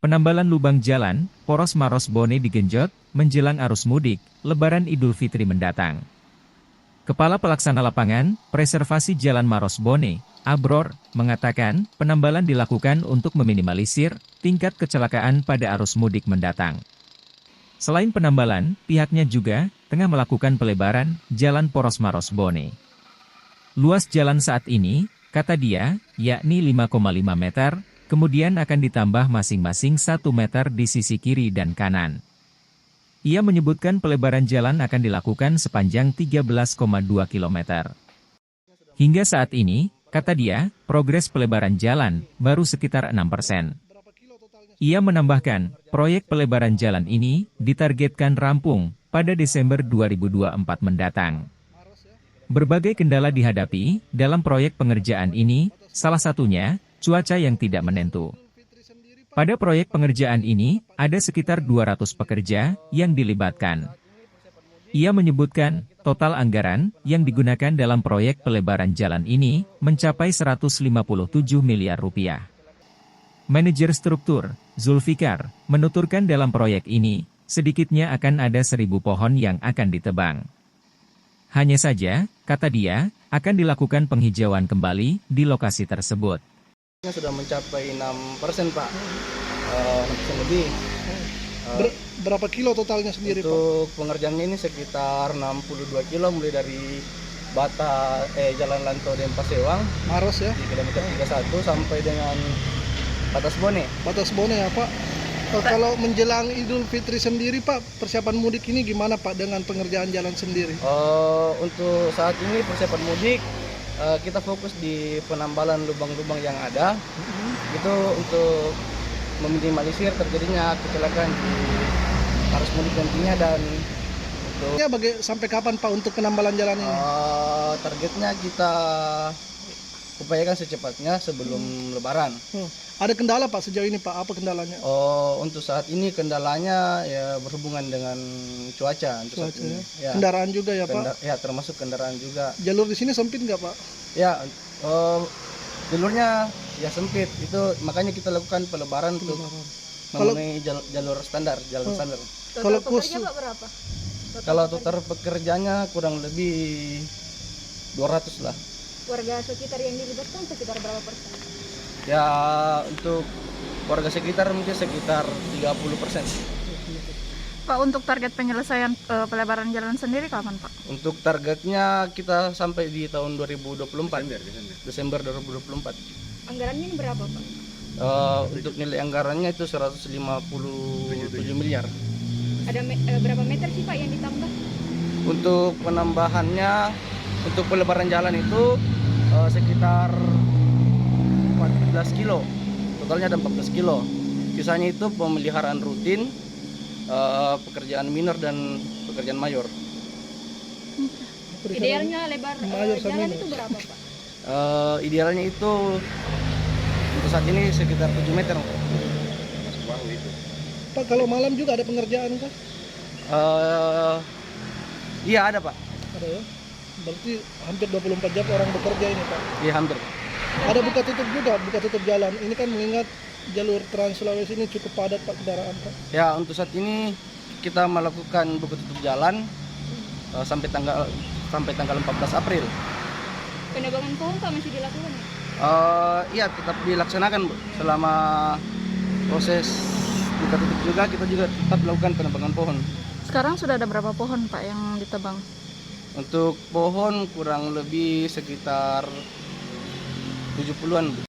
Penambalan lubang jalan, Poros Maros Bone digenjot, menjelang arus mudik, Lebaran Idul Fitri mendatang. Kepala Pelaksana Lapangan, Preservasi Jalan Maros Bone, Abror, mengatakan, penambalan dilakukan untuk meminimalisir tingkat kecelakaan pada arus mudik mendatang. Selain penambalan, pihaknya juga tengah melakukan pelebaran Jalan Poros Maros Bone. Luas jalan saat ini, kata dia, yakni 5,5 meter, kemudian akan ditambah masing-masing 1 meter di sisi kiri dan kanan. Ia menyebutkan pelebaran jalan akan dilakukan sepanjang 13,2 km. Hingga saat ini, kata dia, progres pelebaran jalan baru sekitar 6%. Ia menambahkan, proyek pelebaran jalan ini ditargetkan rampung pada Desember 2024 mendatang. Berbagai kendala dihadapi dalam proyek pengerjaan ini, salah satunya cuaca yang tidak menentu. Pada proyek pengerjaan ini, ada sekitar 200 pekerja yang dilibatkan. Ia menyebutkan, total anggaran yang digunakan dalam proyek pelebaran jalan ini mencapai 157 miliar rupiah. Manajer struktur, Zulfikar, menuturkan dalam proyek ini, sedikitnya akan ada 1.000 pohon yang akan ditebang. Hanya saja, kata dia, akan dilakukan penghijauan kembali di lokasi tersebut. Sudah mencapai 6%, Pak. 6% lebih. Berapa kilo totalnya sendiri, Pak? Untuk pengerjaannya ini sekitar 62 kilo, mulai dari Jalan Lanto dan Pasewang, Maros ya? di kilometer 31 sampai dengan Batas Bone. Batas Bone ya, Pak. Kalau menjelang Idul Fitri sendiri, Pak, persiapan mudik ini gimana, Pak, dengan pengerjaan jalan sendiri? Untuk saat ini persiapan mudik, kita fokus di penambalan lubang-lubang yang ada, itu untuk meminimalisir terjadinya kecelakaan di arus mudik nantinya. Dan untuk sampai kapan, Pak, untuk penambalan jalan ini? targetnya kita upayakan secepatnya sebelum Lebaran. Ada kendala, Pak, sejauh ini, Pak? Apa kendalanya? Untuk saat ini kendalanya ya berhubungan dengan cuaca. Untuk saat ini. Ya. Kendaraan juga ya, Pak? Ya, termasuk kendaraan juga. Jalur di sini sempit nggak, Pak? Ya, jalurnya ya sempit. Itu makanya kita lakukan pelebaran untuk memenuhi jalur standar, jalan standar. Kalau pekerja, Pak, berapa? Kalau total pekerjanya kurang lebih 200 lah. Warga sekitar yang dilibatkan sekitar berapa persen? Ya, untuk warga sekitar mungkin sekitar 30%. Pak, untuk target penyelesaian pelebaran jalan sendiri kapan, Pak? Untuk targetnya kita sampai di tahun 2024, Desember 2024. Anggarannya ini berapa, Pak? Untuk nilai anggarannya itu 157 miliar. Ada berapa meter sih, Pak, yang ditambah? Untuk penambahannya, untuk pelebaran jalan itu sekitar 14 kilo. Totalnya ada 14 kilo. Sisanya itu pemeliharaan rutin, pekerjaan minor dan pekerjaan mayor. Idealnya lebar jalan itu berapa, Pak? Idealnya itu untuk saat ini sekitar 7 meter. Pak, kalau malam juga ada pengerjaan, Pak? Iya, ada, Pak. Ada ya? Berarti hampir 24 jam orang bekerja ini, Pak? Iya, hampir. Ada buka tutup juga, buka tutup jalan. Ini kan mengingat jalur Trans Sulawesi ini cukup padat, Pak, kendaraan, Pak. Ya, untuk saat ini kita melakukan buka tutup jalan sampai tanggal 14 April. Penebangan pohon, Pak, masih dilakukan ya? Iya, tetap dilaksanakan, Bu. Selama proses buka tutup juga kita juga tetap melakukan penebangan pohon. Sekarang sudah ada berapa pohon, Pak, yang ditebang? Untuk pohon kurang lebih sekitar 70-an, Bu.